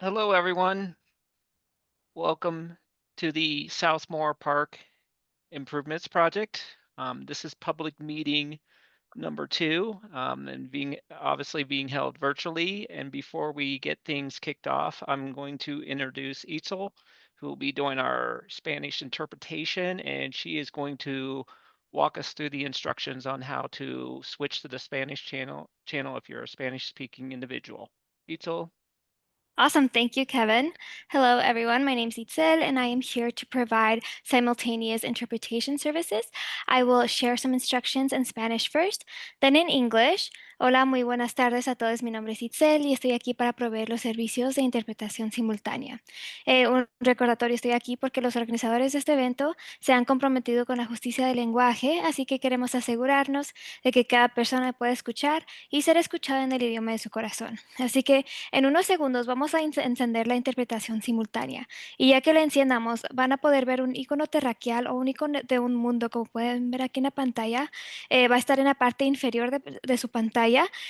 Hello, everyone. Welcome to the Southmoor Park Improvements Project. This is public meeting number 2, and obviously being held virtually. And before we get things kicked off, I'm going to introduce Itzel, who will be doing our Spanish interpretation, and she is going to walk us through the instructions on how to switch to the Spanish channel if you're a Spanish-speaking individual. Itzel. Awesome. Thank you, Kevin. Hello, everyone. My name is Itzel, and I am here to provide simultaneous interpretation services. I will share some instructions in Spanish first, then in English. Hola, muy buenas tardes a todos. Mi nombre es Itzel y estoy aquí para proveer los servicios de interpretación simultánea. Un recordatorio, estoy aquí porque los organizadores de este evento se han comprometido con la justicia del lenguaje, así que queremos asegurarnos de que cada persona pueda escuchar y ser escuchada en el idioma de su corazón. Así que en unos segundos vamos a encender la interpretación simultánea y ya que la enciendamos van a poder ver un icono terraquial o un icono de un mundo como pueden ver aquí en la pantalla. Va a estar en la parte inferior de su pantalla.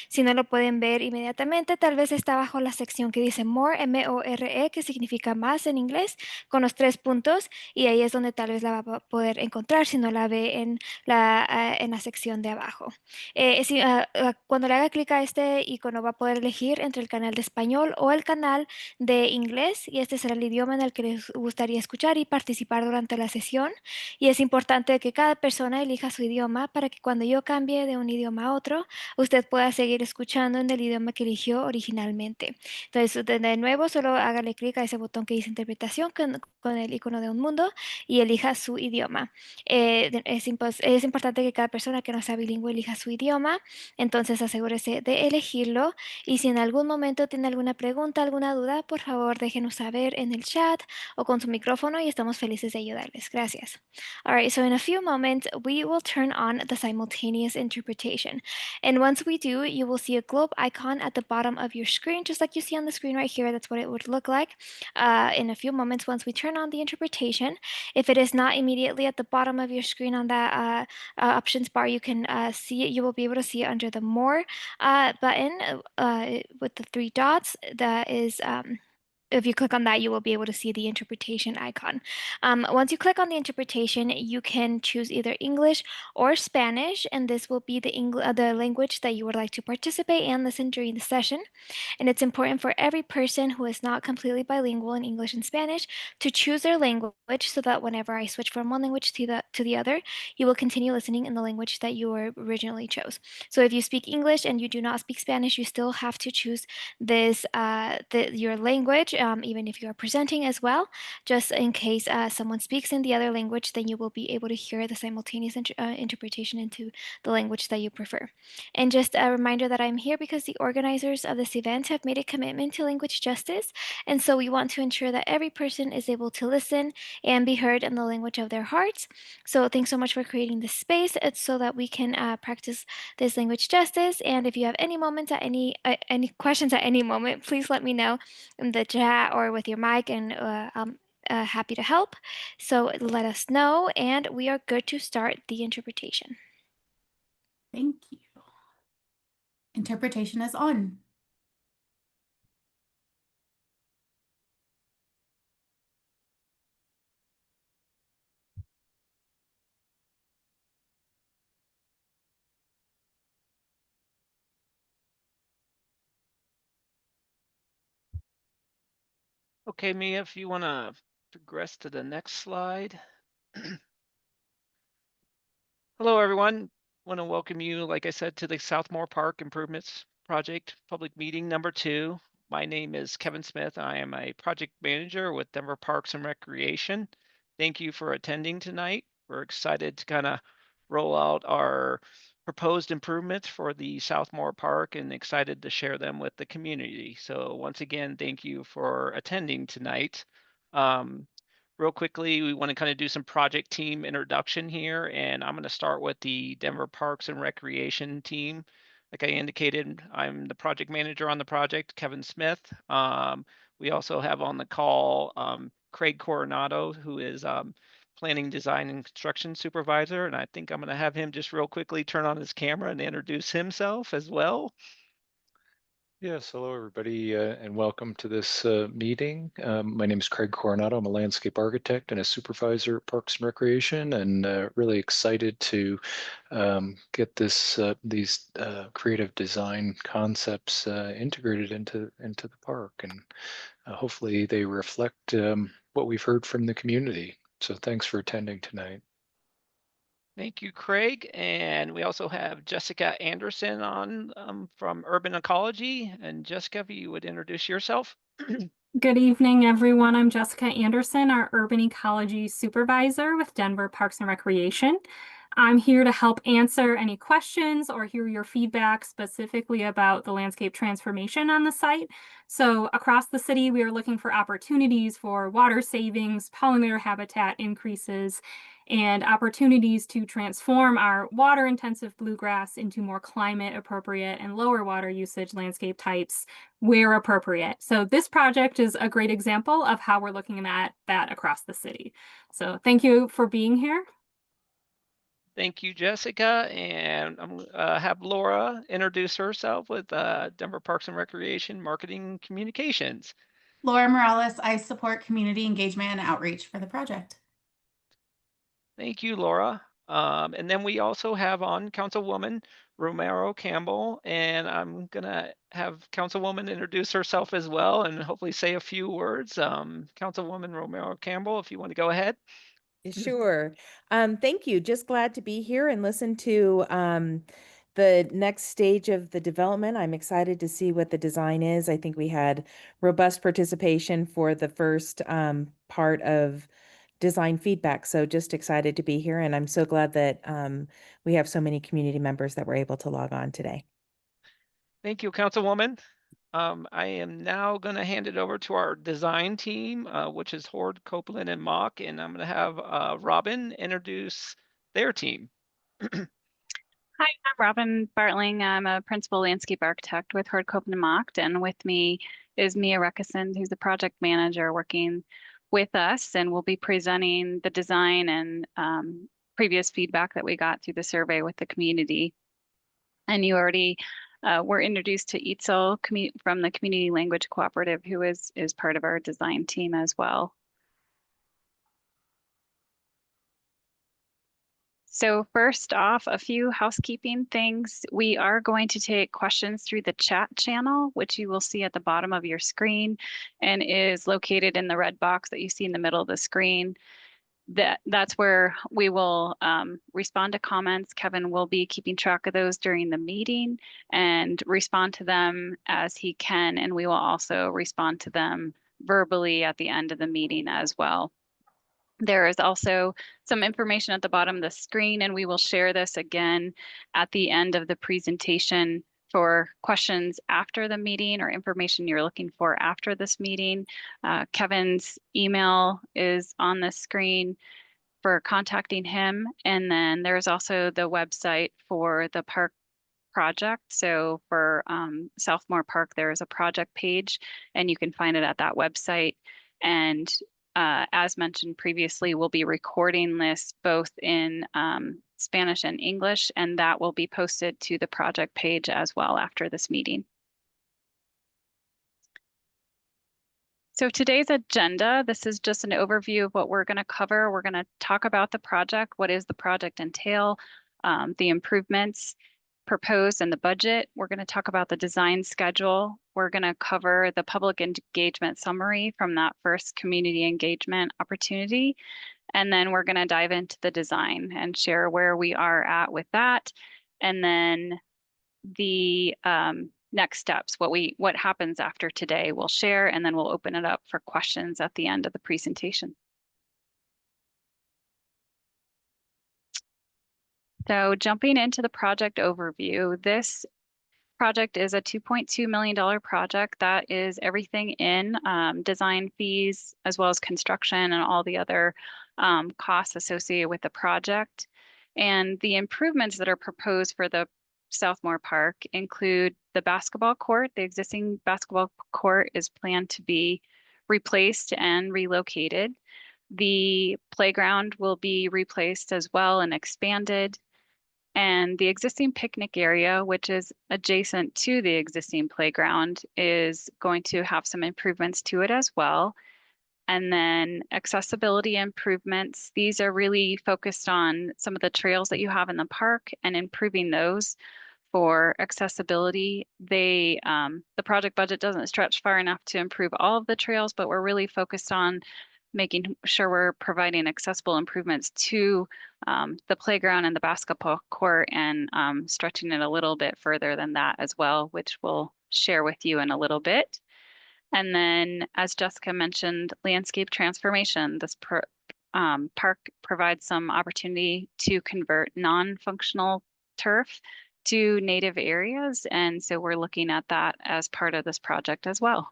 Si no lo pueden ver inmediatamente, tal vez está bajo la sección que dice More, M-O-R-E, que significa más en inglés, con los 3 puntos, y ahí es donde tal vez la va a poder encontrar si no la ve en la sección de abajo. Cuando le haga clic a este icono va a poder elegir entre el canal de español o el canal de inglés, y este será el idioma en el que les gustaría escuchar y participar durante la sesión. Y es importante que cada persona elija su idioma para que cuando yo cambie de un idioma a otro, usted pueda seguir escuchando en el idioma que eligió originalmente. Entonces, de nuevo, solo hágale clic a ese botón que dice interpretación con el icono de un mundo y elija su idioma. Es importante que cada persona que no sea bilingüe elija su idioma, entonces asegúrese de elegirlo, y si en algún momento tiene alguna pregunta, alguna duda, por favor déjenos saber en el chat o con su micrófono y estamos felices de ayudarles. Gracias. All right, so in a few moments, we will turn on the simultaneous interpretation. And once we do, you will see a globe icon at the bottom of your screen, just like you see on the screen right here. That's what it would look like in a few moments once we turn on the interpretation. If it is not immediately at the bottom of your screen on that options bar, you can see it. You will be able to see it under the More button with the 3 dots. That is if you click on that, you will be able to see the interpretation icon. Once you click on the interpretation, you can choose either English or Spanish, and this will be the language that you would like to participate and listen during the session. And it's important for every person who is not completely bilingual in English and Spanish to choose their language so that whenever I switch from one language to the other, you will continue listening in the language that you originally chose. So if you speak English and you do not speak Spanish, you still have to choose your language, even if you are presenting as well, just in case someone speaks in the other language, then you will be able to hear the simultaneous interpretation into the language that you prefer. And just a reminder that I'm here because the organizers of this event have made a commitment to language justice, and so we want to ensure that every person is able to listen and be heard in the language of their hearts. So thanks so much for creating this space so that we can practice this language justice. And if you have any questions at any moment, please let me know in the chat or with your mic, and I'm happy to help. So let us know, and we are good to start the interpretation. Thank you. Interpretation is on. Okay, Mia, if you want to progress to the next slide. Hello, everyone. Want to welcome you, like I said, to the Southmoor Park Improvements Project public meeting number 2. My name is Kevin Smith. I am a project manager with Denver Parks and Recreation. Thank you for attending tonight. We're excited to kind of roll out our proposed improvements for the Southmoor Park and excited to share them with the community. So once again, thank you for attending tonight. Real quickly, we want to kind of do some project team introduction here, and I'm going to start with the Denver Parks and Recreation team. Like I indicated, I'm the project manager on the project, Kevin Smith. We also have on the call Craig Coronado, who is planning, design, and construction supervisor, and I think I'm going to have him just real quickly turn on his camera and introduce himself as well. Yes, hello everybody, and welcome to this meeting. My name is Craig Coronado. I'm a landscape architect and a supervisor at Parks and Recreation, and really excited to get these creative design concepts integrated into the park, and hopefully they reflect what we've heard from the community. So thanks for attending tonight. Thank you, Craig. And we also have Jessica Anderson on from Urban Ecology. And Jessica, if you would introduce yourself. Good evening, everyone. I'm Jessica Anderson, our Urban Ecology Supervisor with Denver Parks and Recreation. I'm here to help answer any questions or hear your feedback specifically about the landscape transformation on the site. So across the city, we are looking for opportunities for water savings, pollinator habitat increases, and opportunities to transform our water-intensive bluegrass into more climate-appropriate and lower water usage landscape types where appropriate. So this project is a great example of how we're looking at that across the city. So thank you for being here. Thank you, Jessica. And I'm have Laura introduce herself with Denver Parks and Recreation Marketing Communications. Laura Morales, I support community engagement and outreach for the project. Thank you, Laura. And then we also have on Councilwoman Romero Campbell, and I'm gonna have Councilwoman introduce herself as well and hopefully say a few words. Councilwoman Romero Campbell, if you want to go ahead. Sure. Thank you. Just glad to be here and listen to the next stage of the development. I'm excited to see what the design is. I think we had robust participation for the first part of design feedback. So just excited to be here. And I'm so glad that we have so many community members that were able to log on today. Thank you, Councilwoman. I am now going to hand it over to our design team, which is Horde, Copeland, and Mock, and I'm going to have Robin introduce their team. Hi, I'm Robin Bartling. I'm a principal landscape architect with Horde Copeland Mocht, and with me is Mia Reckison, who's the project manager working with us, and we'll be presenting the design and previous feedback that we got through the survey with the community. And you already were introduced to Itzel from the Community Language Cooperative, who is part of our design team as well. So first off, a few housekeeping things. We are going to take questions through the chat channel, which you will see at the bottom of your screen and is located in the red box that you see in the middle of the screen. That's where we will respond to comments. Kevin will be keeping track of those during the meeting and respond to them as he can. And we will also respond to them verbally at the end of the meeting as well. There is also some information at the bottom of the screen, and we will share this again at the end of the presentation for questions after the meeting or information you're looking for after this meeting. Kevin's email is on the screen for contacting him. And then there's also the website for the park project. So for Southmoor Park, there is a project page, and you can find it at that website. And as mentioned previously, we'll be recording this both in Spanish and English, and that will be posted to the project page as well after this meeting. So today's agenda, this is just an overview of what we're going to cover. We're going to talk about the project. What does the project entail? The improvements proposed and the budget. We're going to talk about the design schedule. We're going to cover the public engagement summary from that first community engagement opportunity. And then we're going to dive into the design and share where we are at with that. And then the next steps, what happens after today, we'll share, and then we'll open it up for questions at the end of the presentation. So jumping into the project overview, this project is a $2.2 million project. That is everything in design fees, as well as construction and all the other costs associated with the project. And the improvements that are proposed for the Southmoor Park include the basketball court. The existing basketball court is planned to be replaced and relocated. The playground will be replaced as well and expanded. And the existing picnic area, which is adjacent to the existing playground, is going to have some improvements to it as well. And then accessibility improvements. These are really focused on some of the trails that you have in the park and improving those for accessibility. The project budget doesn't stretch far enough to improve all of the trails, but we're really focused on making sure we're providing accessible improvements to the playground and the basketball court, and stretching it a little bit further than that as well, which we'll share with you in a little bit. And then, as Jessica mentioned, landscape transformation. This park provides some opportunity to convert non-functional turf to native areas. And so we're looking at that as part of this project as well.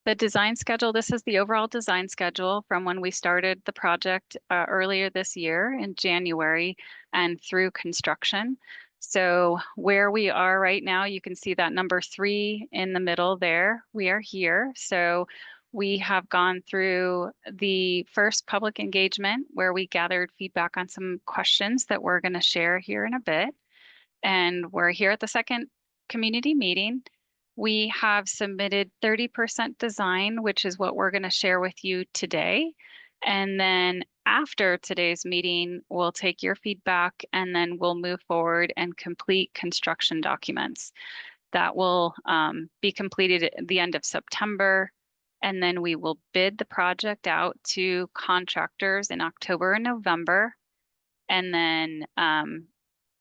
The design schedule, this is the overall design schedule from when we started the project earlier this year in January and through construction. So where we are right now, you can see that number 3 in the middle there. We are here. So we have gone through the first public engagement where we gathered feedback on some questions that we're going to share here in a bit. And we're here at the second community meeting. We have submitted 30% design, which is what we're going to share with you today. And then after today's meeting, we'll take your feedback and then we'll move forward and complete construction documents. That will be completed at the end of September. And then we will bid the project out to contractors in October and November. And then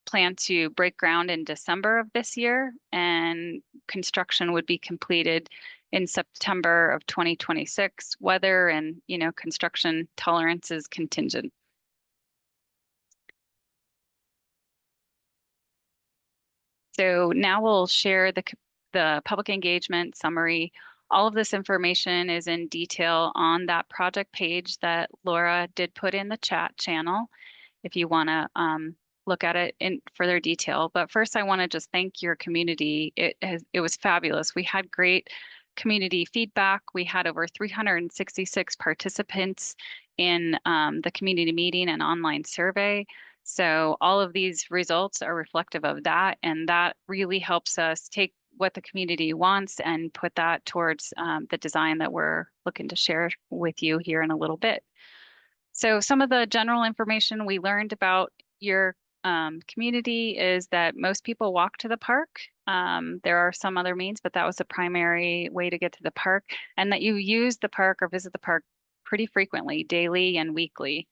plan to break ground in December of this year, and construction would be completed in September of 2026. Weather and, construction tolerance is contingent. So now we'll share the public engagement summary. All of this information is in detail on that project page that Laura did put in the chat channel, if you want to look at it in further detail. But first, I want to just thank your community. It was fabulous. We had great community feedback. We had over 366 participants in the community meeting and online survey. So all of these results are reflective of that, and that really helps us take what the community wants and put that towards the design that we're looking to share with you here in a little bit. So some of the general information we learned about your community is that most people walk to the park. There are some other means, but that was the primary way to get to the park, and that you use the park or visit the park pretty frequently, daily and weekly,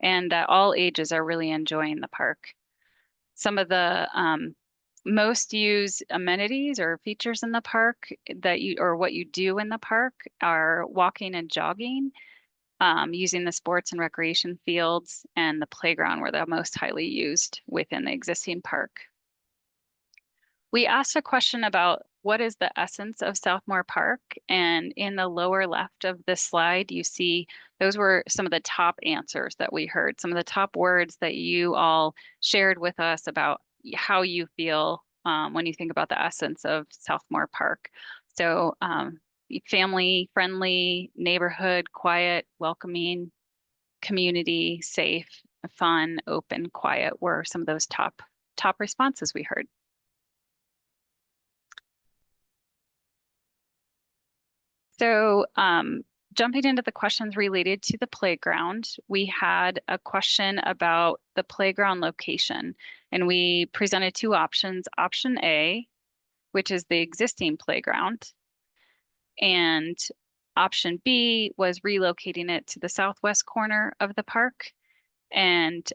and that all ages are really enjoying the park. Some of the most used amenities or features in the park or what you do in the park are walking and jogging. Using the sports and recreation fields, and the playground were the most highly used within the existing park. We asked a question about what is the essence of Southmoor Park, and in the lower left of this slide, you see those were some of the top answers that we heard, some of the top words that you all shared with us about how you feel when you think about the essence of Southmoor Park. So family friendly, neighborhood, quiet, welcoming, community, safe, fun, open, quiet were some of those top responses we heard. So jumping into the questions related to the playground, we had a question about the playground location, and we presented 2 options. Option A, which is the existing playground, and option B was relocating it to the southwest corner of the park. And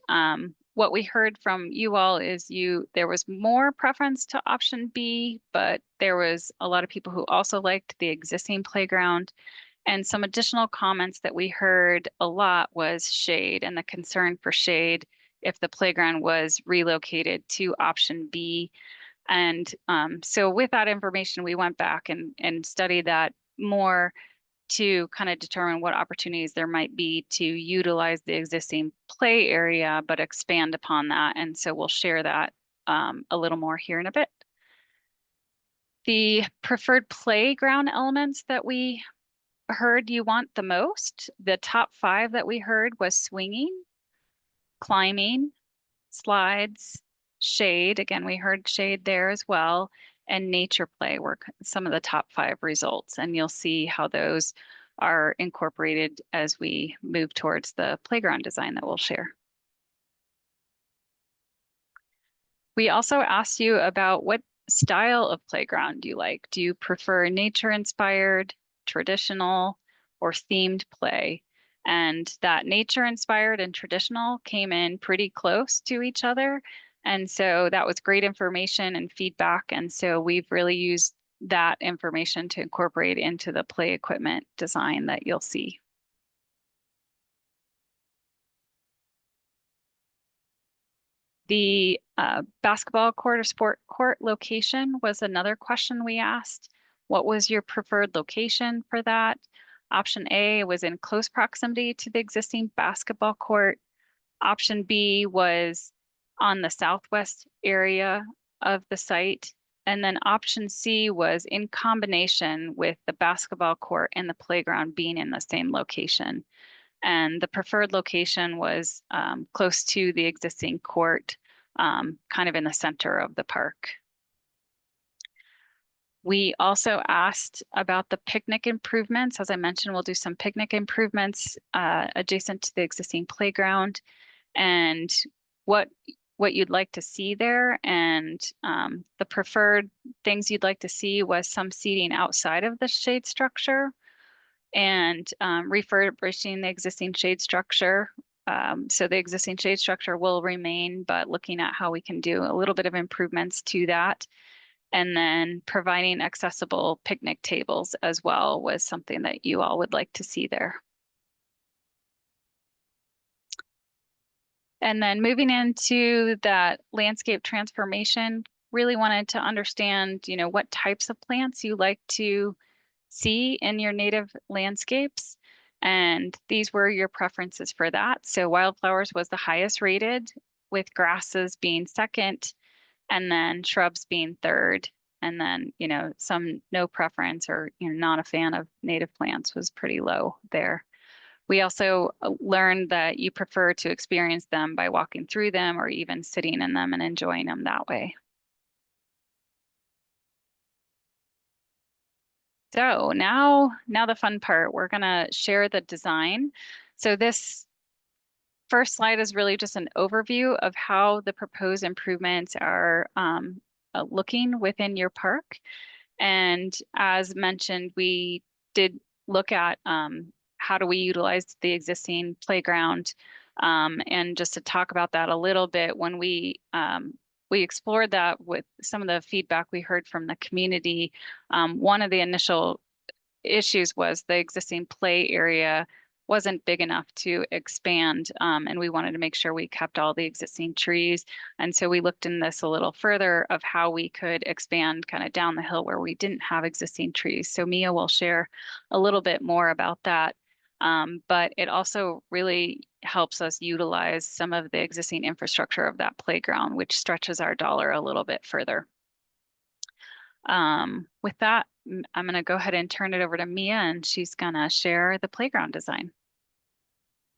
what we heard from you all is there was more preference to option B, but there was a lot of people who also liked the existing playground. And some additional comments that we heard a lot was shade and the concern for shade if the playground was relocated to option B. And so with that information, we went back and studied that more to kind of determine what opportunities there might be to utilize the existing play area, but expand upon that. And so we'll share that a little more here in a bit. The preferred playground elements that we heard you want the most, the top 5 that we heard was swinging, climbing, slides, shade. Again, we heard shade there as well. And nature play were some of the top 5 results. And you'll see how those are incorporated as we move towards the playground design that we'll share. We also asked you about what style of playground you like. Do you prefer nature-inspired, traditional, or themed play? And that nature-inspired and traditional came in pretty close to each other. And so that was great information and feedback. And so we've really used that information to incorporate into the play equipment design that you'll see. The basketball court or sport court location was another question we asked. What was your preferred location for that? Option A was in close proximity to the existing basketball court. Option B was on the southwest area of the site. And then option C was in combination with the basketball court and the playground being in the same location. And the preferred location was close to the existing court, kind of in the center of the park. We also asked about the picnic improvements. As I mentioned, we'll do some picnic improvements adjacent to the existing playground, and what you'd like to see there. And the preferred things you'd like to see was some seating outside of the shade structure, and refurbishing the existing shade structure. So the existing shade structure will remain, but looking at how we can do a little bit of improvements to that. And then providing accessible picnic tables as well was something that you all would like to see there. And then moving into that landscape transformation, really wanted to understand, what types of plants you like to see in your native landscapes. And these were your preferences for that. So wildflowers was the highest rated, with grasses being second, and then shrubs being third. And then, some no preference, or not a fan of native plants was pretty low there. We also learned that you prefer to experience them by walking through them or even sitting in them and enjoying them that way. So now the fun part, we're gonna share the design. So this first slide is really just an overview of how the proposed improvements are looking within your park. And as mentioned, we did look at how do we utilize the existing playground. And just to talk about that a little bit, when we explored that with some of the feedback we heard from the community, one of the initial issues was the existing play area wasn't big enough to expand, and we wanted to make sure we kept all the existing trees. And so we looked in this a little further of how we could expand kind of down the hill where we didn't have existing trees. So Mia will share a little bit more about that. But it also really helps us utilize some of the existing infrastructure of that playground, which stretches our dollar a little bit further. With that, I'm going to go ahead and turn it over to Mia, and she's going to share the playground design.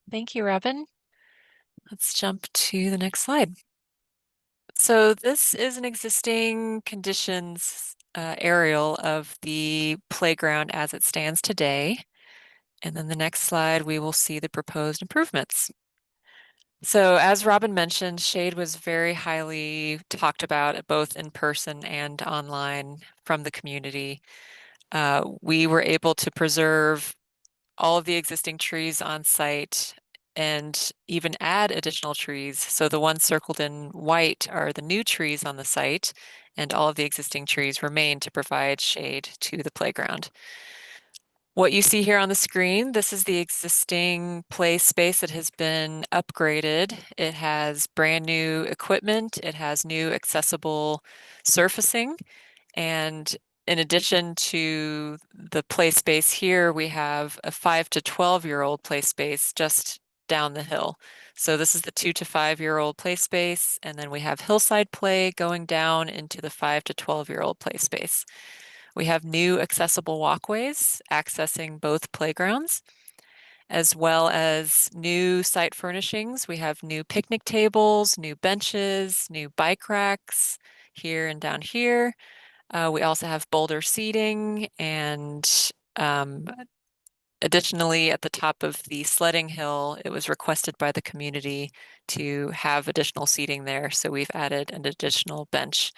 Thank you, Robin. Let's jump to the next slide. So this is an existing conditions aerial of the playground as it stands today. And then the next slide, we will see the proposed improvements. So as Robin mentioned, shade was very highly talked about both in person and online from the community. We were able to preserve all of the existing trees on site and even add additional trees. So the ones circled in white are the new trees on the site, and all of the existing trees remain to provide shade to the playground. What you see here on the screen, this is the existing play space that has been upgraded. It has brand new equipment. It has new accessible surfacing. And in addition to the play space here, we have a 5 to 12-year-old play space just down the hill. So this is the 2 to 5-year-old play space. And then we have hillside play going down into the 5 to 12-year-old play space. We have new accessible walkways accessing both playgrounds. as well as new site furnishings. We have new picnic tables, new benches, new bike racks here and down here. We also have boulder seating, and additionally, at the top of the sledding hill, it was requested by the community to have additional seating there. So we've added an additional bench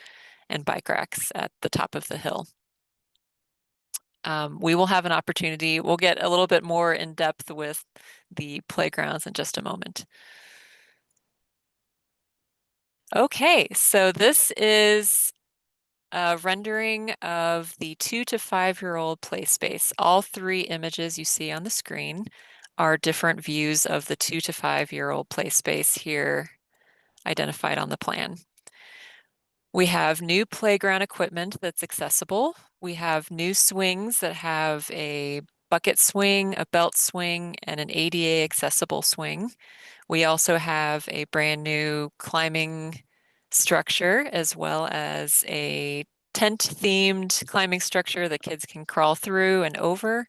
and bike racks at the top of the hill. We will have an opportunity. We'll get a little bit more in depth with the playgrounds in just a moment. Okay, so this is a rendering of the 2 to 5-year-old play space. All 3 images you see on the screen are different views of the 2 to 5-year-old play space here identified on the plan. We have new playground equipment that's accessible. We have new swings that have a bucket swing, a belt swing, and an ADA accessible swing. We also have a brand new climbing structure, as well as a tent-themed climbing structure that kids can crawl through and over.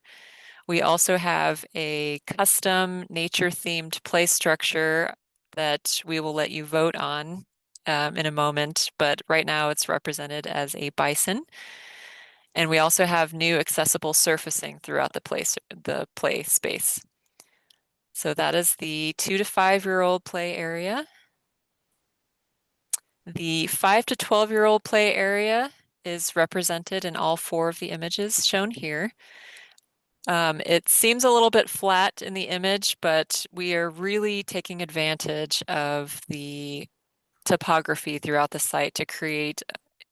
We also have a custom nature-themed play structure that we will let you vote on in a moment, but right now it's represented as a bison. And we also have new accessible surfacing throughout the play space. So that is the 2 to 5-year-old play area. The 5 to 12-year-old play area is represented in all 4 of the images shown here. It seems a little bit flat in the image, but we are really taking advantage of the topography throughout the site to create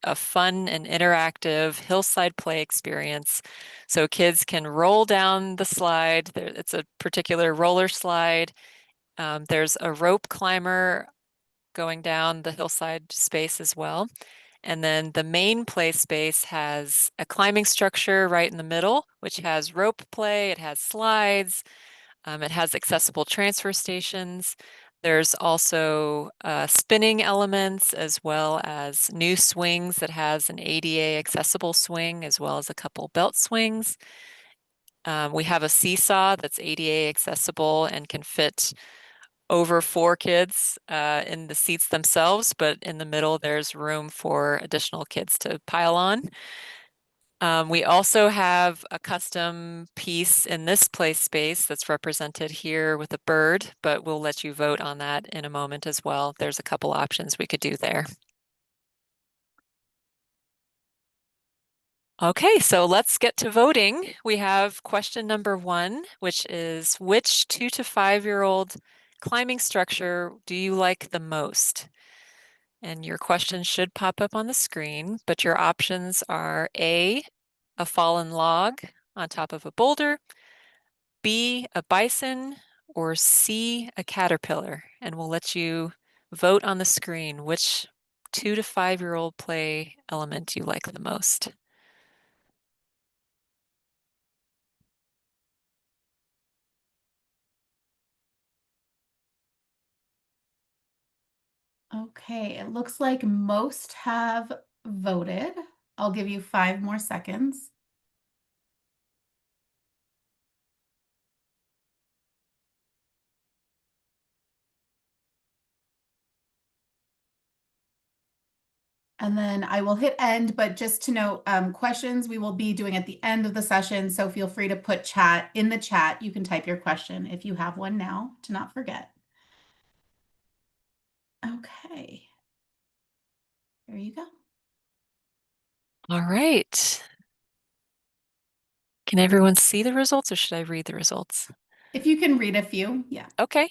a fun and interactive hillside play experience. So kids can roll down the slide. It's a particular roller slide. There's a rope climber going down the hillside space as well. And then the main play space has a climbing structure right in the middle, which has rope play, it has slides, it has accessible transfer stations. There's also spinning elements, as well as new swings that has an ADA accessible swing, as well as a couple belt swings. We have a seesaw that's ADA accessible and can fit over 4 kids in the seats themselves, but in the middle there's room for additional kids to pile on. We also have a custom piece in this play space that's represented here with a bird, but we'll let you vote on that in a moment as well. There's a couple options we could do there. Okay, so let's get to voting. We have question number 1, which is, which 2 to 5-year-old climbing structure do you like the most? And your question should pop up on the screen, but your options are A, a fallen log on top of a boulder, B, a bison, or C, a caterpillar. And we'll let you vote on the screen which 2 to 5-year-old play element you like the most. Okay, it looks like most have voted. I'll give you 5 more seconds. And then I will hit end, but just to note, questions we will be doing at the end of the session. So feel free to put chat in the chat. You can type your question if you have one now, to not forget. Okay. There you go. All right. Can everyone see the results, or should I read the results? If you can read a few, yeah. Okay,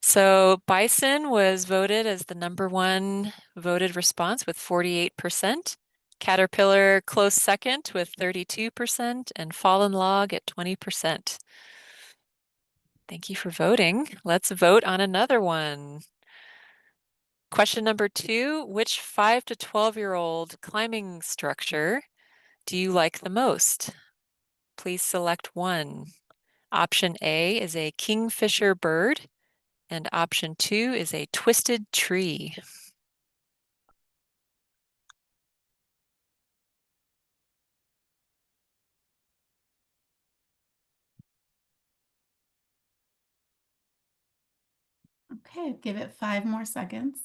so bison was voted as the number 1 voted response with 48%. Caterpillar close second with 32%, and fallen log at 20%. Thank you for voting. Let's vote on another one. Question number 2, which 5 to 12-year-old climbing structure do you like the most? Please select one. Option A is a kingfisher bird, and option 2 is a twisted tree. Okay, give it 5 more seconds.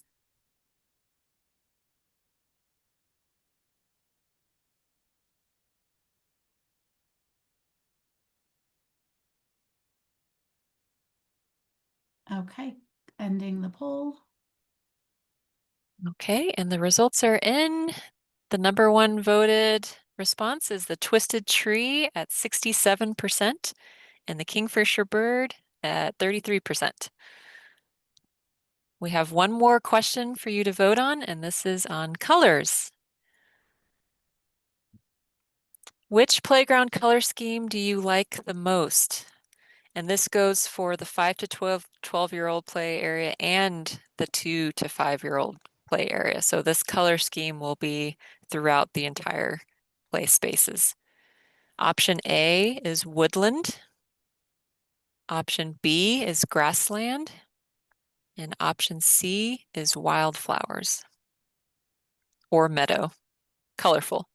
Okay, ending the poll. Okay, and the results are in. The number one voted response is the twisted tree at 67% and the kingfisher bird at 33%. We have one more question for you to vote on, and this is on colors. Which playground color scheme do you like the most? And this goes for the 5 to 12-year-old play area and the 2 to 5-year-old play area. So this color scheme will be throughout the entire play spaces. Option A is woodland. Option B is grassland. And option C is wildflowers or meadow, colorful.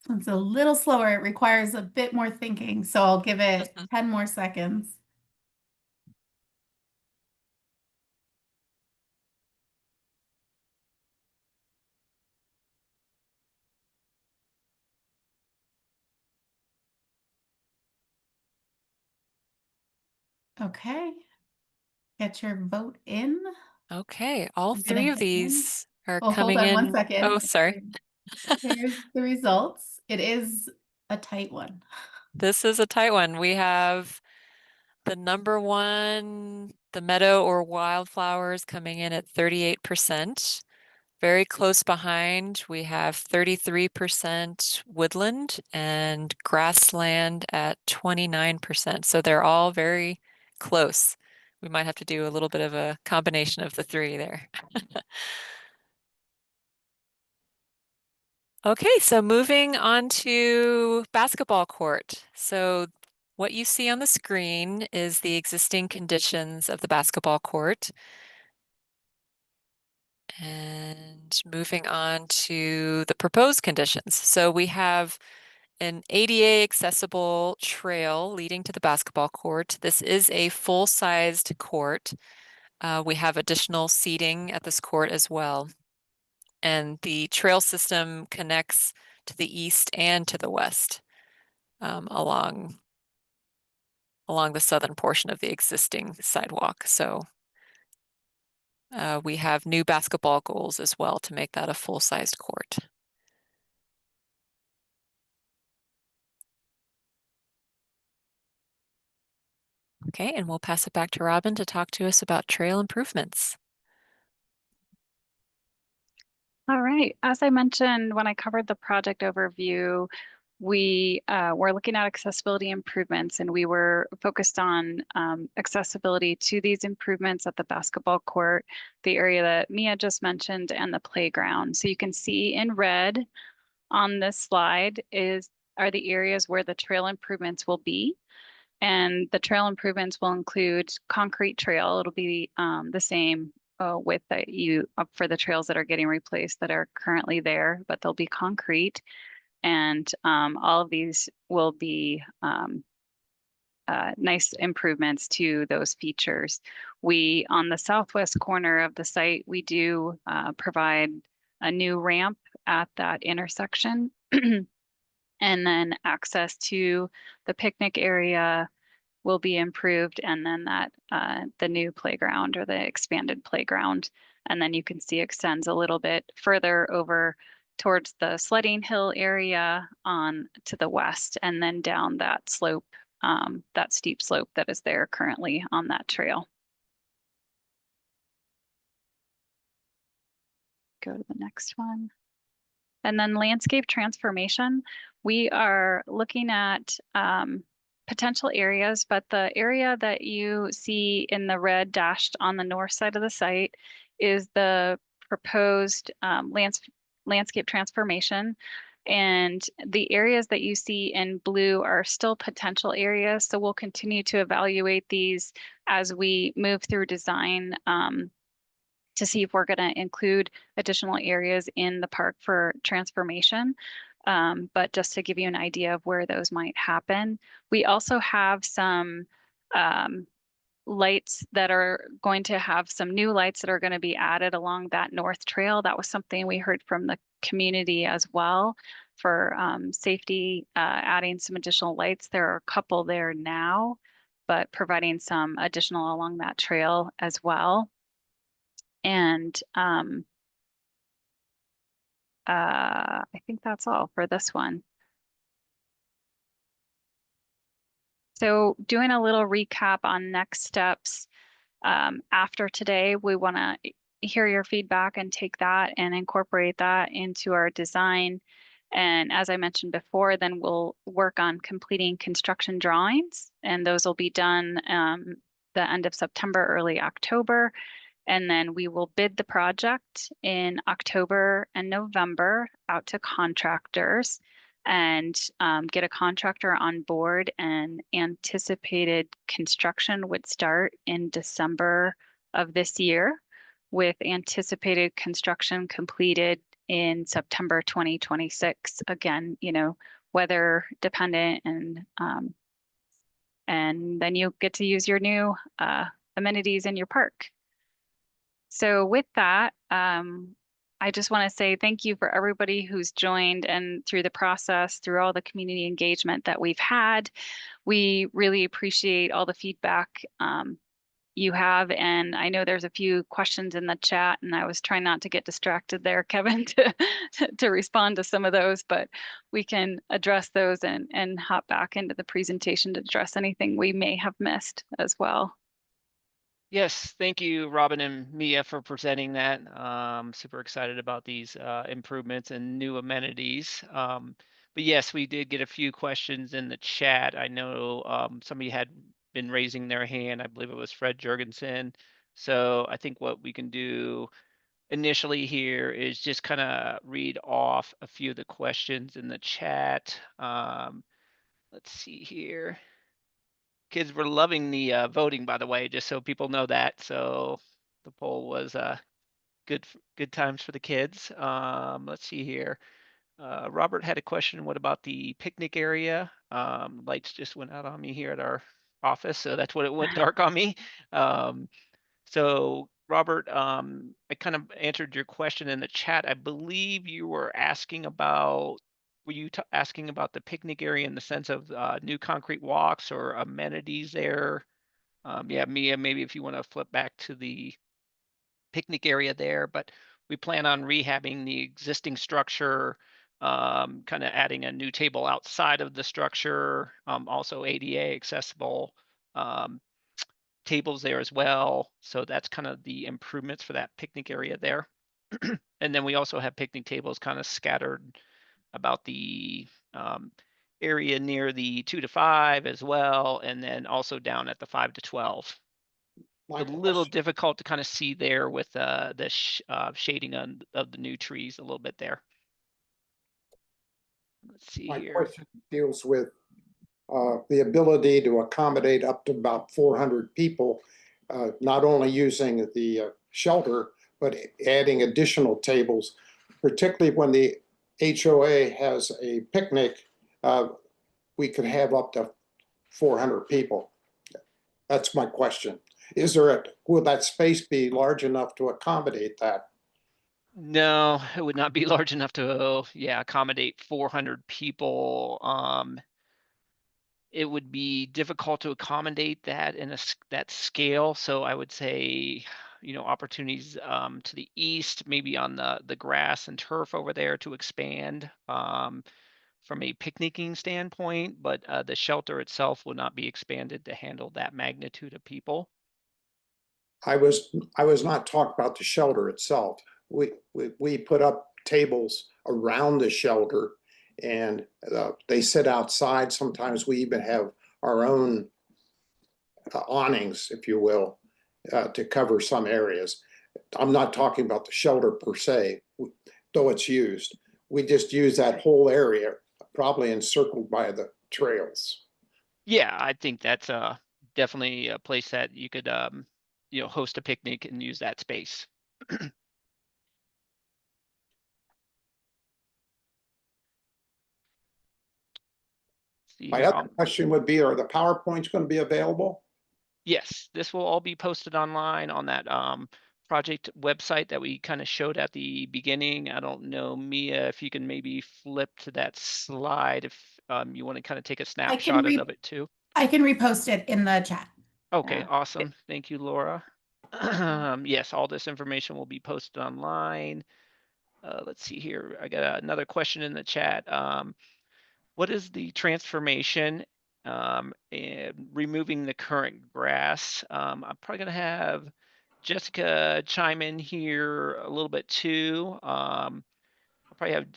It's a little slower. It requires a bit more thinking, so I'll give it 10 more seconds. Okay. Get your vote in. Okay, all I'm gonna 3 of hit end. these are Oh, hold coming on one in. second. Oh, sorry. Here's the results. It is a tight one. This is a tight one. We have the number one, the meadow or wildflowers coming in at 38%. Very close behind, we have 33% woodland and grassland at 29%. So they're all very close. We might have to do a little bit of a combination of the 3 there. Okay, so moving on to basketball court. So what you see on the screen is the existing conditions of the basketball court. And moving on to the proposed conditions. So we have an ADA accessible trail leading to the basketball court. This is a full-sized court. We have additional seating at this court as well. And the trail system connects to the east and to the west along the southern portion of the existing sidewalk. So we have new basketball goals as well to make that a full-sized court. Okay, and we'll pass it back to Robin to talk to us about trail improvements. All right. As I mentioned when I covered the project overview, we were looking at accessibility improvements, and we were focused on accessibility to these improvements at the basketball court, the area that Mia just mentioned, and the playground. So you can see in red on this slide are the areas where the trail improvements will be. And the trail improvements will include concrete trail. It'll be the same width that for the trails that are getting replaced that are currently there, but they'll be concrete. And all of these will be nice improvements to those features. On the southwest corner of the site, we do provide a new ramp at that intersection. And then access to the picnic area will be improved, and then that the new playground or the expanded playground. And then you can see extends a little bit further over towards the sledding hill area on to the west, and then down that slope, that steep slope that is there currently on that trail. Go to the next one. And then landscape transformation, we are looking at potential areas, but the area that you see in the red dashed on the north side of the site is the proposed landscape transformation. And the areas that you see in blue are still potential areas. So we'll continue to evaluate these as we move through design to see if we're going to include additional areas in the park for transformation. But just to give you an idea of where those might happen, we also have some lights that are going to have some new lights that are going to be added along that north trail. That was something we heard from the community as well for safety, adding some additional lights. There are a couple there now, but providing some additional along that trail as well. And I think that's all for this one. So doing a little recap on next steps. After today, we want to hear your feedback and take that and incorporate that into our design. And as I mentioned before, then we'll work on completing construction drawings, and those will be done the end of September, early October. And then we will bid the project in October and November out to contractors and get a contractor on board, and anticipated construction would start in December of this year, with anticipated construction completed in September 2026. Again, weather dependent, and then you get to use your new amenities in your park. So with that, I just want to say thank you for everybody who's joined and through the process, through all the community engagement that we've had. We really appreciate all the feedback you have. And I know there's a few questions in the chat, and I was trying not to get distracted there, Kevin, to respond to some of those, but we can address those and hop back into the presentation to address anything we may have missed as well. Yes, thank you, Robin and Mia, for presenting that. Super excited about these improvements and new amenities. But yes, we did get a few questions in the chat. I know somebody had been raising their hand. I believe it was Fred Jurgensen. So I think what we can do initially here is just kind of read off a few of the questions in the chat. Let's see here. Kids were loving the voting, by the way, just so people know that. So the poll was good times for the kids. Let's see here. Robert had a question. What about the picnic area? Lights just went out on me here at our office, so that's what it went dark on me. So Robert, I kind of answered your question in the chat. I believe you were asking about. Were you asking about the picnic area in the sense of new concrete walks or amenities there? Yeah, Mia, maybe if you want to flip back to the picnic area there, but we plan on rehabbing the existing structure, kind of adding a new table outside of the structure, also ADA accessible tables there as well. So that's kind of the improvements for that picnic area there. And then we also have picnic tables kind of scattered about the area near the 2 to 5 as well, and then also down at the 5 to 12. A little difficult to kind of see there with the shading of the new trees a little bit there. Let's see My here. question deals with the ability to accommodate up to about 400 people, not only using the shelter, but adding additional tables, particularly when the HOA has a picnic, we could have up to 400 people. That's my question. Will that space be large enough to accommodate that? No, it would not be large enough to, accommodate 400 people. It would be difficult to accommodate that in that scale. So I would say, opportunities to the east, maybe on the grass and turf over there to expand from a picnicking standpoint, but the shelter itself will not be expanded to handle that magnitude of people. I was not talking about the shelter itself. We put up tables around the shelter, and they sit outside. Sometimes we even have our own awnings, if you will, to cover some areas. I'm not talking about the shelter per se, though it's used. we just use that whole area, probably encircled by the trails. Yeah, I think that's definitely a place that you could host a picnic and use that space. See My here. other question would be, are the PowerPoints going to be available? Yes, this will all be posted online on that project website that we kind of showed at the beginning. I don't know, Mia, if you can maybe flip to that slide if you want to kind of take a snapshot of it too. I can repost it in the chat. Okay, Yeah. awesome. Thank you, Laura. Yes, all this information will be posted online. Let's see here. I got another question in the chat. What is the transformation and removing the current grass? I'm probably going to have Jessica chime in here a little bit too. I'll probably have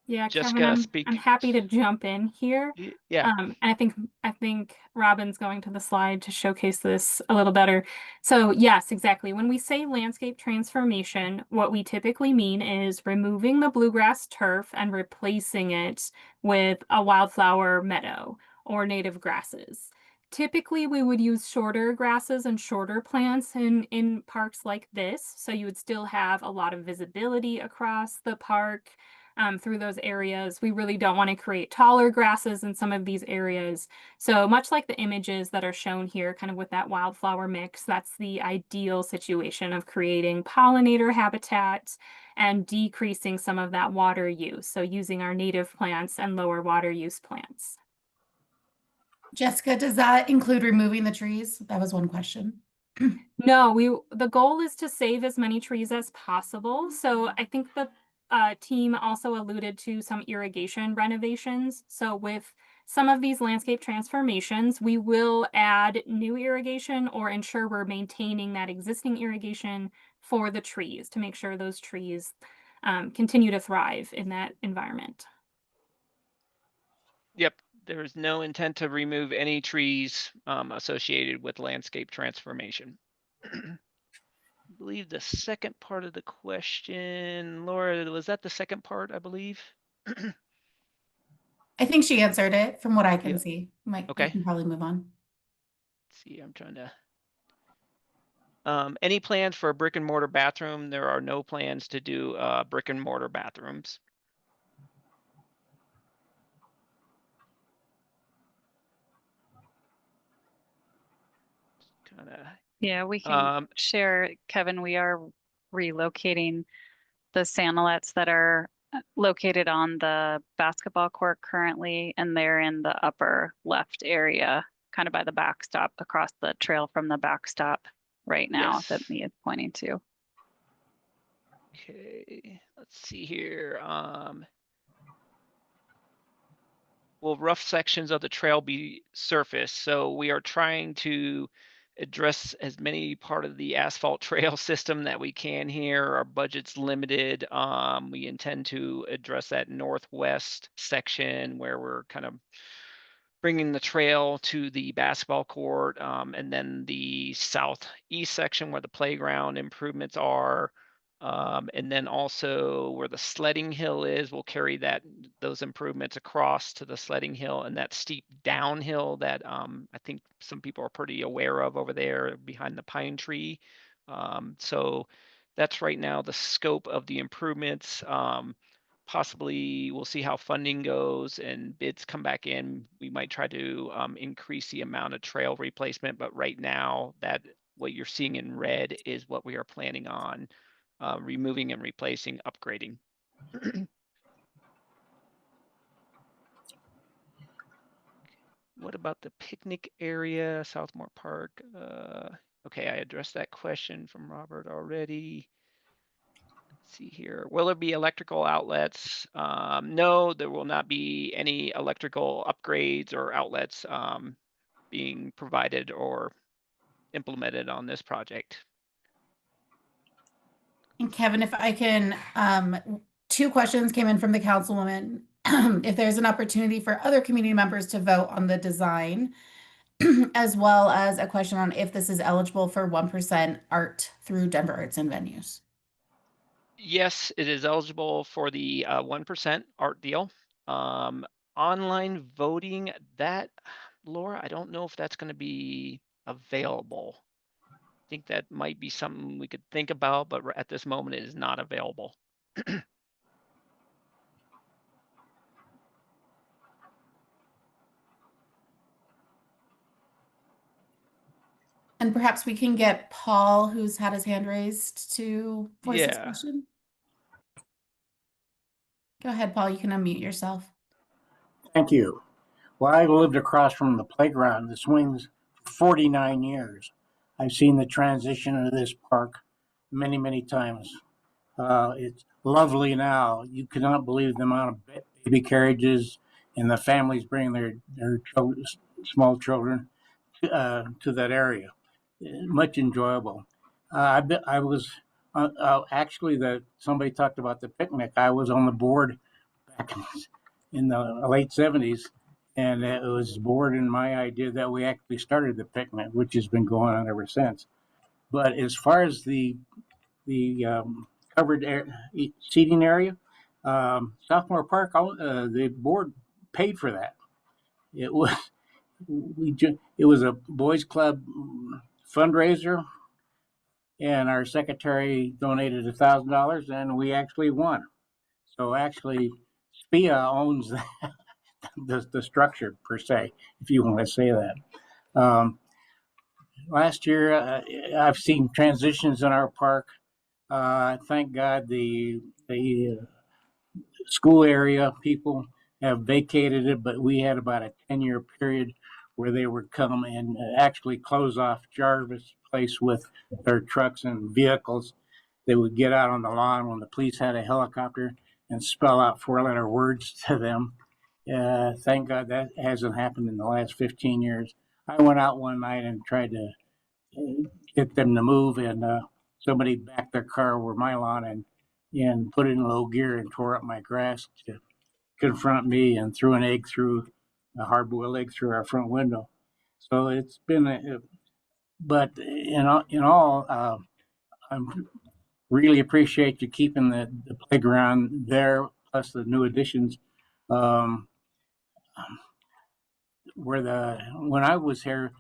Yeah, Kevin, Jessica I'm speak. happy to jump in here. Yeah. And I think Robin's going to the slide to showcase this a little better. So yes, exactly. When we say landscape transformation, what we typically mean is removing the bluegrass turf and replacing it with a wildflower meadow or native grasses. Typically, we would use shorter grasses and shorter plants in parks like this. So you would still have a lot of visibility across the park through those areas. We really don't want to create taller grasses in some of these areas. So much like the images that are shown here, kind of with that wildflower mix, that's the ideal situation of creating pollinator habitat and decreasing some of that water use. So using our native plants and lower water use plants. Jessica, does that include removing the trees? That was one question. No, the goal is to save as many trees as possible. So I think the team also alluded to some irrigation renovations. So with some of these landscape transformations, we will add new irrigation or ensure we're maintaining that existing irrigation for the trees to make sure those trees continue to thrive in that environment. Yep. There's no intent to remove any trees associated with landscape transformation. I believe the second part of the question, Laura, was that the second part, I believe? I think she answered it from what I can Yeah. see. We Okay. can probably move on. Let's see, I'm trying to. Any plans for a brick and mortar bathroom? There are no plans to do brick and mortar bathrooms. Kind of. Yeah, we can share, Kevin, we are relocating the sandalets that are located on the basketball court currently, and they're in the upper left area, kind of by the backstop, across the trail from the backstop right now Yes. that Mia is pointing to. Okay, let's see here. Will rough sections of the trail be surfaced? So we are trying to address as many part of the asphalt trail system that we can here. Our budget's limited. We intend to address that northwest section where we're kind of bringing the trail to the basketball court, and then the southeast section where the playground improvements are. And then also where the sledding hill is, we'll carry those improvements across to the sledding hill and that steep downhill that I think some people are pretty aware of over there behind the pine tree. So that's right now the scope of the improvements. Possibly we'll see how funding goes and bids come back in. We might try to increase the amount of trail replacement, but right now that what you're seeing in red is what we are planning on removing and replacing, upgrading. What about the picnic area, Southmoor Park? Okay, I addressed that question from Robert already. Let's see here. Will there be electrical outlets? No, there will not be any electrical upgrades or outlets being provided or implemented on this project. And Kevin, if I can, two questions came in from the councilwoman. If there's an opportunity for other community members to vote on the design, as well as a question on if this is eligible for 1% art through Denver Arts and Venues. Yes, it is eligible for the 1% art deal. Online voting, that, Laura, I don't know if that's going to be available. I think that might be something we could think about, but at this moment, it is not available. And perhaps we can get Paul, who's had his hand raised, to voice his Yeah. question. Go ahead, Paul. You can unmute yourself. Thank you. Well, I lived across from the playground, the swings, for 49 years. I've seen the transition of this park many, many times. It's lovely now. You cannot believe the amount of baby carriages and the families bring their children, small children to that area. Much enjoyable. I was actually somebody talked about the picnic. I was on the board back in the late 70s, and it was board and my idea that we actually started the picnic, which has been going on ever since. But as far as the covered seating area, Southmoor Park, the board paid for that. It was it was a boys club fundraiser, and our secretary donated $1,000, and we actually won. So actually, SPIA owns the structure per se, if you want to say that. Last year, I've seen transitions in our park. Thank God the school area people have vacated it, but we had about a 10-year period where they would come and actually close off Jarvis Place with their trucks and vehicles. They would get out on the lawn when the police had a helicopter and spell out 4-letter words to them. Thank God that hasn't happened in the last 15 years. I went out one night and tried to get them to move, and somebody backed their car over my lawn and put it in low gear and tore up my grass to confront me and threw an egg through a hard-boiled egg through our front window. So it's been but in all, I really appreciate you keeping the playground there, plus the new additions. Um, when I was here,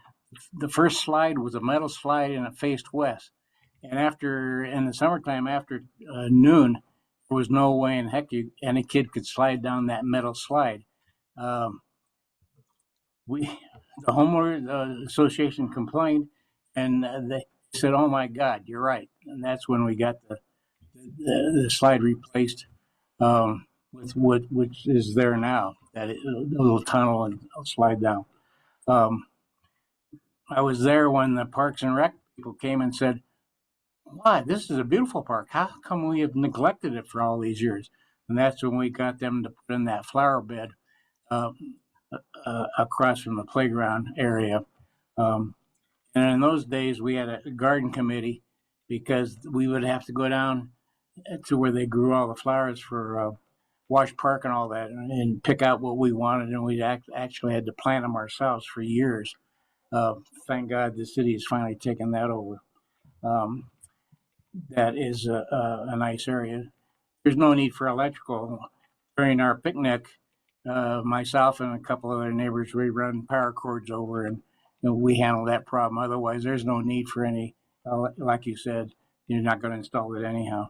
the first slide was a metal slide and it faced west. And after in the summertime, after noon, there was no way in heck any kid could slide down that metal slide. Um, we the homeowner association complained, and they said, "Oh my God, you're right." And that's when we got the slide replaced with wood, which is there now. That little tunnel and slide down. Um, I was there when the Parks and Rec people came and said, "Why, this is a beautiful park. How come we have neglected it for all these years?" And that's when we got them to put in that flower bed uh, across from the playground area. Um, and in those days, we had a garden committee because we would have to go down to where they grew all the flowers for Wash Park and all that, and pick out what we wanted, and we actually had to plant them ourselves for years. Thank God the city has finally taken that over. Um, that is a nice area. There's no need for electrical. During our picnic, myself and a couple other neighbors, we run power cords over and we handle that problem. Otherwise, there's no need for any, like you said, you're not going to install it anyhow.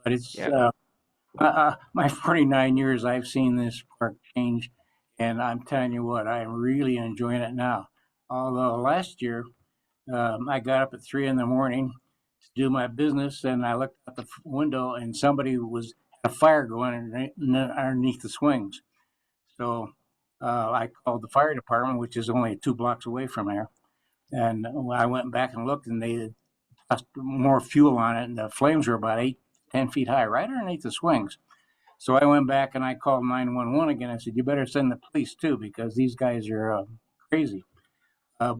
But it's Yeah. my 49 years, I've seen this park change, and I'm telling you what, I'm really enjoying it now. Although last year, I got up at 3 in the morning to do my business, and I looked out the window, and somebody had a fire going underneath the swings. So I called the fire department, which is only 2 blocks away from here, and I went back and looked, and they had tossed more fuel on it, and the flames were about 8, 10 feet high, right underneath the swings. So I went back and I called 911 again. I said, "You better send the police too, because these guys are crazy." Uh,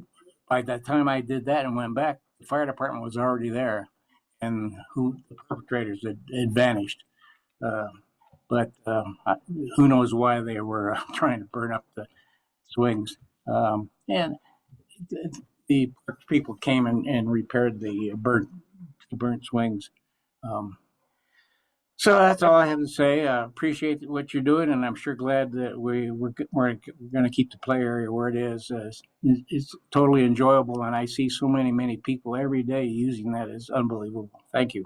by the time I did that and went back, the fire department was already there, and the perpetrators had vanished. Uh, but who knows why they were trying to burn up the swings. And the people came and repaired the burnt swings. Um, So that's all I have to say. Appreciate what you're doing, and I'm sure glad that we're going to keep the play area where it is. It's totally enjoyable, and I see so many people every day using that. It's unbelievable. Thank you.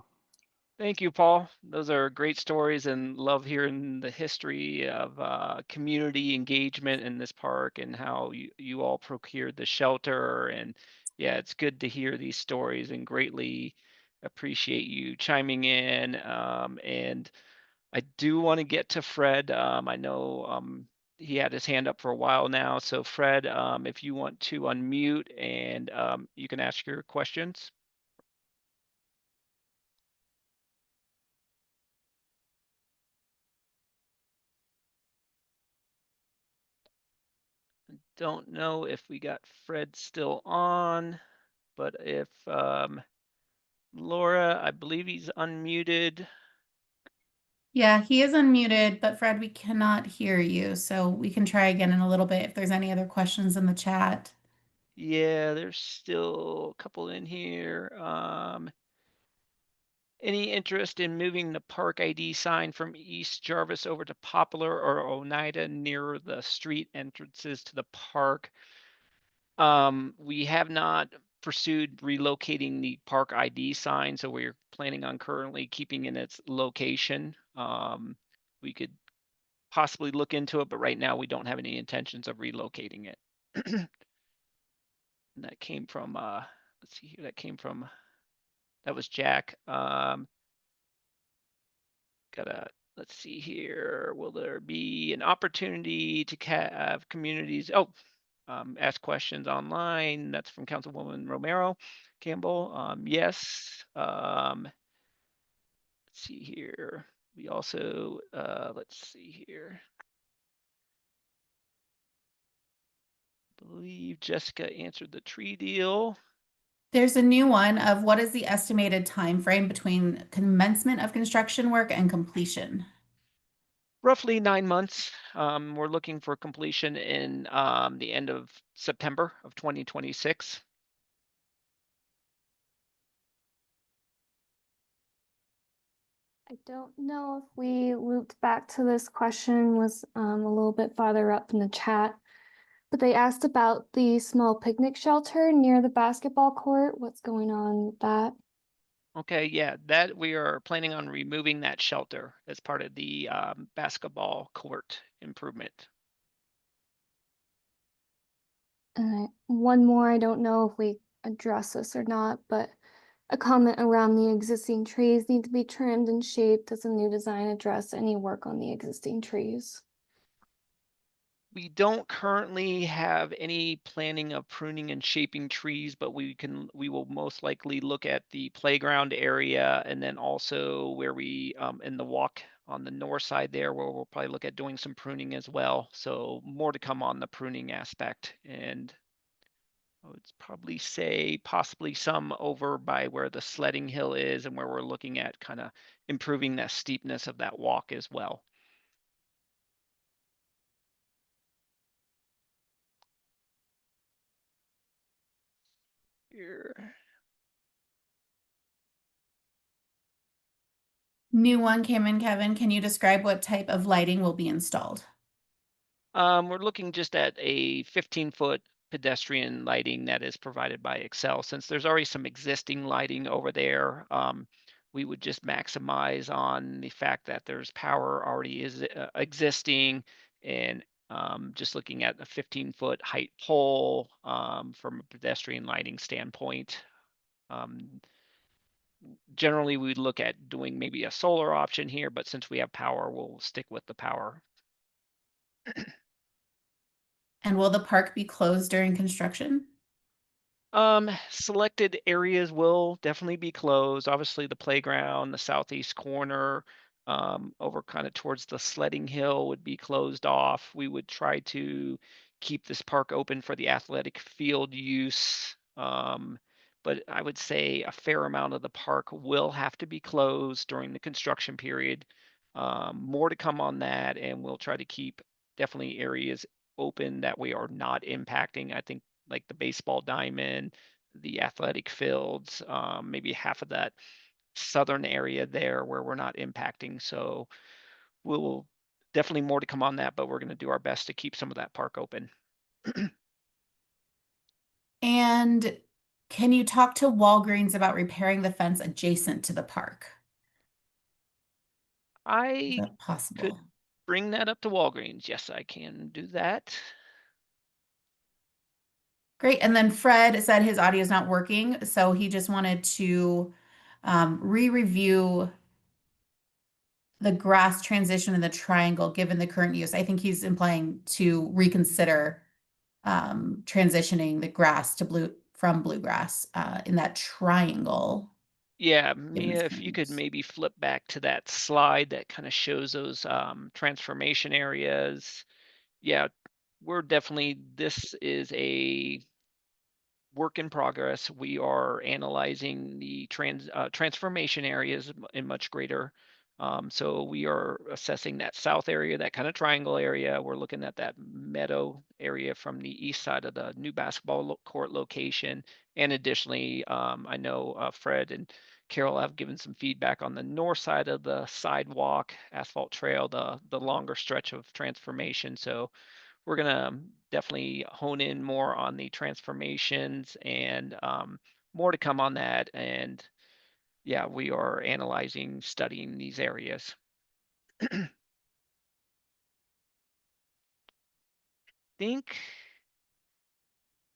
Thank you, Paul. Those are great stories, and love hearing the history of community engagement in this park and how you all procured the shelter. And yeah, it's good to hear these stories and greatly appreciate you chiming in. And I do want to get to Fred. I know he had his hand up for a while now. So Fred, if you want to unmute and you can ask your questions. Don't know if we got Fred still on, but if Laura, I believe he's unmuted. Yeah, he is unmuted, but Fred, we cannot hear you. So we can try again in a little bit if there's any other questions in the chat. Yeah, there's still a couple in here. Any interest in moving the park ID sign from East Jarvis over to Poplar or Oneida near the street entrances to the park? We have not pursued relocating the park ID sign, so we're planning on currently keeping in its location. We could possibly look into it, but right now we don't have any intentions of relocating it. And that came from let's see here, that was Jack. Let's see here. Will there be an opportunity to have communities? Ask questions online. That's from Councilwoman Romero Campbell. Yes. Let's see here. We also, let's see here. I believe Jessica answered the tree deal. There's a new one of what is the estimated time frame between commencement of construction work and completion? Roughly 9 months. We're looking for completion in the end of September of 2026. I don't know if we looped back to this question, was a little bit farther up in the chat, but they asked about the small picnic shelter near the basketball court. What's going on with that? Okay, yeah, that we are planning on removing that shelter as part of the basketball court improvement. One more, I don't know if we address this or not, but a comment around the existing trees need to be trimmed and shaped. Does the new design address any work on the existing trees? We don't currently have any planning of pruning and shaping trees, but we will most likely look at the playground area and then also where we in the walk on the north side there, where we'll probably look at doing some pruning as well. So more to come on the pruning aspect. And I would probably say possibly some over by where the sledding hill is and where we're looking at kind of improving the steepness of that walk as well. Here. New one came in, Kevin. Can you describe what type of lighting will be installed? We're looking just at a 15-foot pedestrian lighting that is provided by Excel. Since there's already some existing lighting over there, we would just maximize on the fact that there's power already is existing, and just looking at a 15-foot height pole from a pedestrian lighting standpoint. Generally, we'd look at doing maybe a solar option here, but since we have power, we'll stick with the power. And will the park be closed during construction? Selected areas will definitely be closed. Obviously, the playground, the southeast corner, over kind of towards the sledding hill would be closed off. We would try to keep this park open for the athletic field use. But I would say a fair amount of the park will have to be closed during the construction period. More to come on that, and we'll try to keep definitely areas open that we are not impacting. I think like the baseball diamond, the athletic fields, maybe half of that southern area there where we're not impacting. So we'll definitely more to come on that, but we're going to do our best to keep some of that park open. And can you talk to Walgreens about repairing the fence adjacent to the park? Is I that possible? could bring that up to Walgreens. Yes, I can do that. Great. And then Fred said his audio is not working, so he just wanted to re-review the grass transition in the triangle given the current use. I think he's implying to reconsider transitioning the grass to from bluegrass in that triangle. Yeah, given Mia, its if you current could use. maybe flip back to that slide that kind of shows those transformation areas. Yeah, we're definitely, this is a work in progress. We are analyzing the transformation areas in much greater. So we are assessing that south area, that kind of triangle area. We're looking at that meadow area from the east side of the new basketball court location. And additionally, I know Fred and Carol have given some feedback on the north side of the sidewalk, asphalt trail, the longer stretch of transformation. So we're going to definitely hone in more on the transformations and more to come on that. And yeah, we are analyzing, studying these areas. Think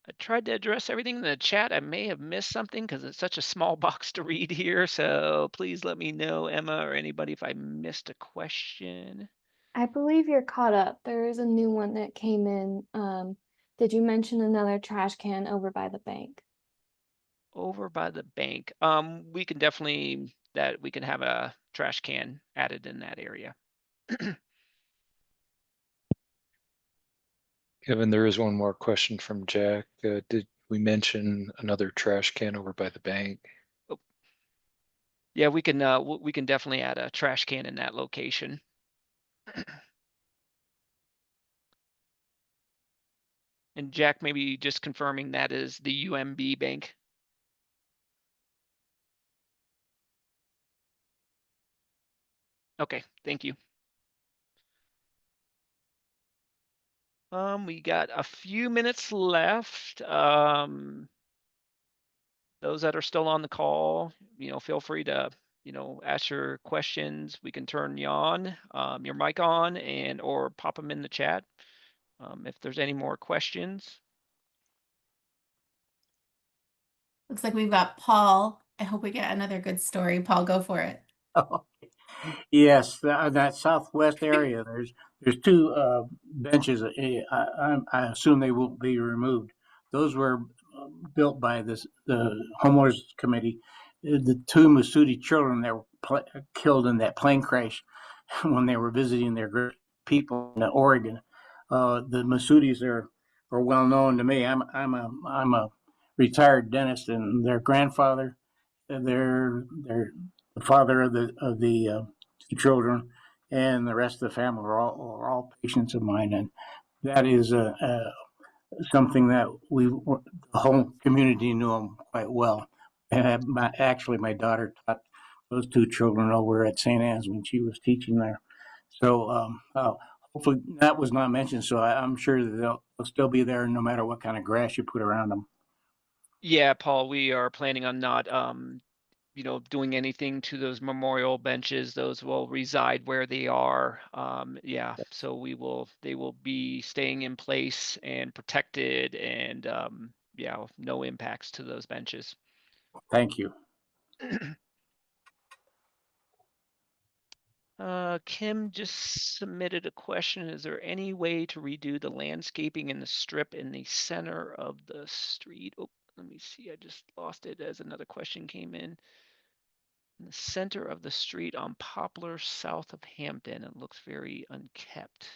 I tried to address everything in the chat. I may have missed something because it's such a small box to read here. So please let me know, Emma or anybody, if I missed a question. I believe you're caught up. There is a new one that came in. Did you mention another trash can over by the bank? Over by the bank. We can definitely we can have a trash can added in that area. Kevin, there is one more question from Jack. Did we mention another trash can over by the bank? Oh. Yeah, we can definitely add a trash can in that location. And Jack, maybe just confirming that is the UMB bank. Okay, thank you. We got a few minutes left. Those that are still on the call, feel free to, ask your questions. We can turn you on, your mic on, and or pop them in the chat if there's any more questions. Looks like we've got Paul. I hope we get another good story. Paul, go for it. Yes, that southwest area. There's two benches. I assume they will be removed. Those were built by the homeowners committee. The two Masudi children that were killed in that plane crash when they were visiting their people in Oregon. The Masudis are well known to me. I'm a retired dentist, and their grandfather, their the father of the two children, and the rest of the family are all patients of mine, and that is something that the whole community knew them quite well. And actually, my daughter taught those two children over at St. Anne's when she was teaching there. So hopefully that was not mentioned. So I'm sure that they'll still be there no matter what kind of grass you put around them. Yeah, Paul, we are planning on not doing anything to those memorial benches. Those will reside where they are. Yeah, so they will be staying in place and protected, and yeah, no impacts to those benches. Thank you. Kim just submitted a question. Is there any way to redo the landscaping in the strip in the center of the street? Oh, let me see. I just lost it as another question came in. In the center of the street on Poplar, south of Hampton. It looks very unkept.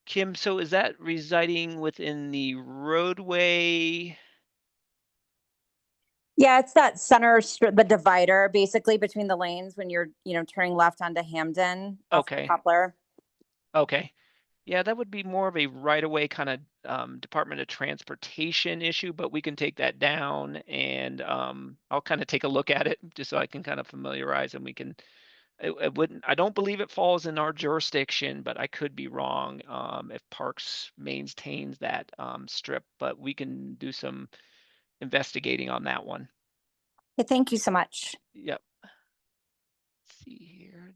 Kim, so is that residing within the roadway? Yeah, it's that center the divider basically between the lanes when you're, turning left onto Hamden off Okay. Poplar. Okay. Yeah, that would be more of a right-of-way kind of Department of Transportation issue, but we can take that down and I'll kind of take a look at it just so I can kind of familiarize and we can. It wouldn't. I don't believe it falls in our jurisdiction, but I could be wrong if Parks maintains that strip. But we can do some investigating on that one. Okay, thank you so much. Yep. Let's see here.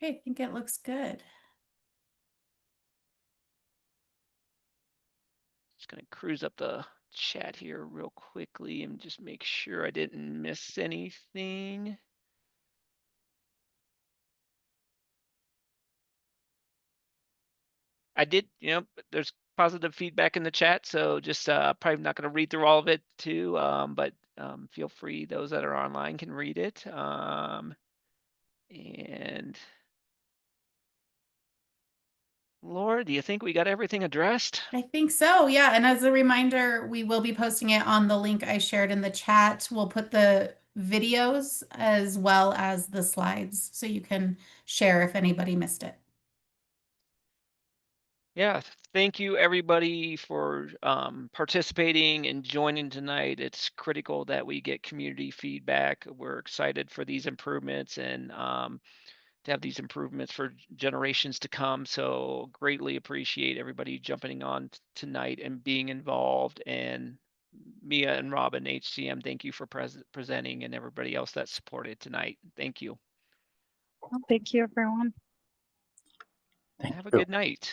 Okay, I think it looks good. Just gonna cruise up the chat here real quickly and just make sure I didn't miss anything. I did, there's positive feedback in the chat, so just probably not going to read through all of it too, but feel free, those that are online can read it. And Laura, do you think we got everything addressed? I think so, yeah. And as a reminder, we will be posting it on the link I shared in the chat. We'll put the videos as well as the slides so you can share if anybody missed it. Yeah, thank you everybody for participating and joining tonight. It's critical that we get community feedback. We're excited for these improvements and to have these improvements for generations to come. So greatly appreciate everybody jumping on tonight and being involved. And Mia and Robin, HCM, thank you for presenting and everybody else that supported tonight. Thank you. Well, thank you, everyone. Have a good night.